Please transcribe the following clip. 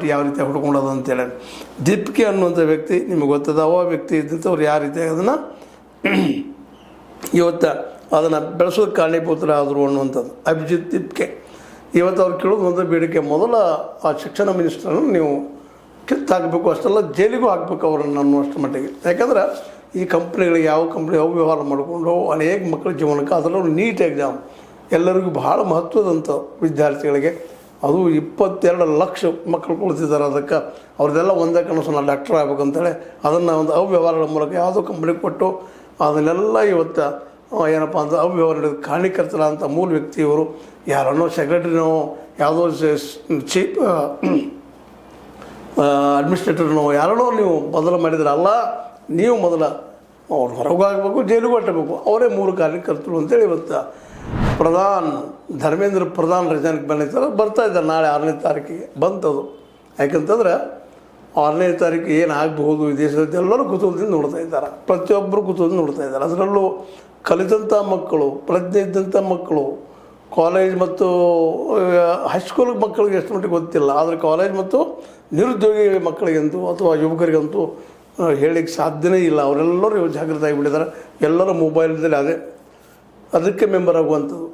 ಯಾವ ರೀತಿ ಹುಡ್ಕೊಂಡೋದು ಅಂತೇಳಿ. ದೀಪಿಕೆ ಅನ್ನುವಂಥ ವ್ಯಕ್ತಿ ನಿಮಗೆ ಗೊತ್ತದ, ಅವ ವ್ಯಕ್ತಿ ಇದ್ದಂಥವ್ರು ಯಾವ ರೀತಿ ಅದನ್ನು ಇವತ್ತು ಅದನ್ನು ಬೆಳೆಸೋದಕ್ಕೆ ಕಾರಣೀಭೂತರಾದರು ಅನ್ನುವಂಥದ್ದು. ಅಭಿಜಿತ್ ದೀಪಿಕೆ ಇವತ್ತು ಅವ್ರು ಕೇಳೋದು ಒಂದು ಬೇಡಿಕೆ, ಮೊದಲ ಆ ಶಿಕ್ಷಣ ಮಿನಿಸ್ಟ್ರನ್ನು ನೀವು ಕಿತ್ತಾಕಬೇಕು, ಅಷ್ಟೆಲ್ಲ ಜೈಲಿಗೂ ಹಾಕಬೇಕು ಅವರನ್ನು ಅನ್ನುವಷ್ಟು ಮಟ್ಟಿಗೆ. ಯಾಕಂದ್ರೆ ಈ ಕಂಪ್ನಿಗಳಿಗೆ ಯಾವ ಕಂಪ್ನಿ ಅವ್ಯವಹಾರ ಮಾಡಿಕೊಂಡು ಅನೇಕ ಮಕ್ಕಳ ಜೀವನಕ್ಕೆ ಅದರಲ್ಲೂ ನೀಟ್ ಎಕ್ಸಾಮ್ ಎಲ್ಲರಿಗೂ ಭಾಳ ಮಹತ್ವದಂಥ ವಿದ್ಯಾರ್ಥಿಗಳಿಗೆ, ಅದು 22 ಲಕ್ಷ ಮಕ್ಕಳು ಕುಳಿತಿದ್ದಾರೆ. ಅದಕ್ಕೆ ಅವ್ರದ್ದೆಲ್ಲ ಒಂದೇ ಕನಸು ನಾನು ಡಾಕ್ಟರ್ ಆಗ್ಬೇಕಂತೇಳಿ ಅದನ್ನು ಒಂದು ಅವ್ಯವಹಾರಗಳ ಮೂಲಕ ಯಾವುದೋ ಕಂಪ್ನಿಗೆ ಕೊಟ್ಟು ಅದನ್ನೆಲ್ಲ ಇವತ್ತು ಏನಪ್ಪ ಅಂತ ಅವ್ಯವಹಾರ ಕಾರಣೀಕರ್ತರ ಅಂತ ಮೂಲ ವ್ಯಕ್ತಿಯವರು ಯಾರನ್ನೋ ಸೆಕ್ರೆಟರಿನೋ ಯಾವುದೋ ಚೀಫ್ ಅಡ್ಮಿನಿಸ್ಟ್ರೇಟರ್ನೋ ಯಾರನ್ನೋ ನೀವು ಬದಲು ಮಾಡಿದ್ರೆ ಅಲ್ಲ, ನೀವು ಮೊದಲ ಅವ್ರು ಹೊರಗಾಗಬೇಕು, ಜೈಲಿಗೆ ಹೊಟ್ಟಬೇಕು, ಅವರೇ 3 ಕಾರ್ಯಕರ್ತರು ಅಂತೇಳಿ ಇವತ್ತು ಧರ್ಮೇಂದ್ರ ಪ್ರಧಾನ್ ರಜಾನಿಗೆ ಬಂದಿರ್ತಾರೆ, ಬರ್ತಾಯಿದ್ದಾರೆ. ನಾಳೆ 6ನೇ ತಾರೀಕಿಗೆ ಬಂತದು. ಯಾಕಂತಂದ್ರೆ 6ನೇ ತಾರೀಕು ಏನಾಗಬಹುದು ಈ ದೇಶದಲ್ಲಿ ಎಲ್ಲರೂ ಕುತೂಹಲದಿಂದ ನೋಡ್ತಾ ಇದ್ದಾರೆ, ಪ್ರತಿಯೊಬ್ಬರು ಕುತೂಹಲದಿಂದ ನೋಡ್ತಾ ಇದ್ದಾರೆ. ಅದರಲ್ಲೂ ಕಲಿತಂಥ ಮಕ್ಕಳು, ಪ್ರಜ್ಞೆ ಇದ್ದಂಥ ಮಕ್ಕಳು, ಕಾಲೇಜ್ ಮತ್ತು ಹೈಸ್ಕೂಲ್ ಮಕ್ಕಳಿಗೆ ಎಷ್ಟು ಮಟ್ಟಿಗೆ ಗೊತ್ತಿಲ್ಲ, ಆದರೆ ಕಾಲೇಜ್ ಮತ್ತು ನಿರುದ್ಯೋಗಿ ಮಕ್ಕಳಿಗಂತೂ ಅಥವಾ ಯುವಕರಿಗಂತೂ ಹೇಳಲಿಕ್ಕೆ ಸಾಧ್ಯನೇ ಇಲ್ಲ. ಅವರೆಲ್ಲರೂ ಜಾಗೃತ ಆಗಿಬಿಟ್ಟಿದ್ದಾರೆ. ಎಲ್ಲರೂ ಮೊಬೈಲ್ದಲ್ಲಿ ಅದಕ್ಕೆ ಮೆಂಬರ್ ಆಗುವಂಥದ್ದು.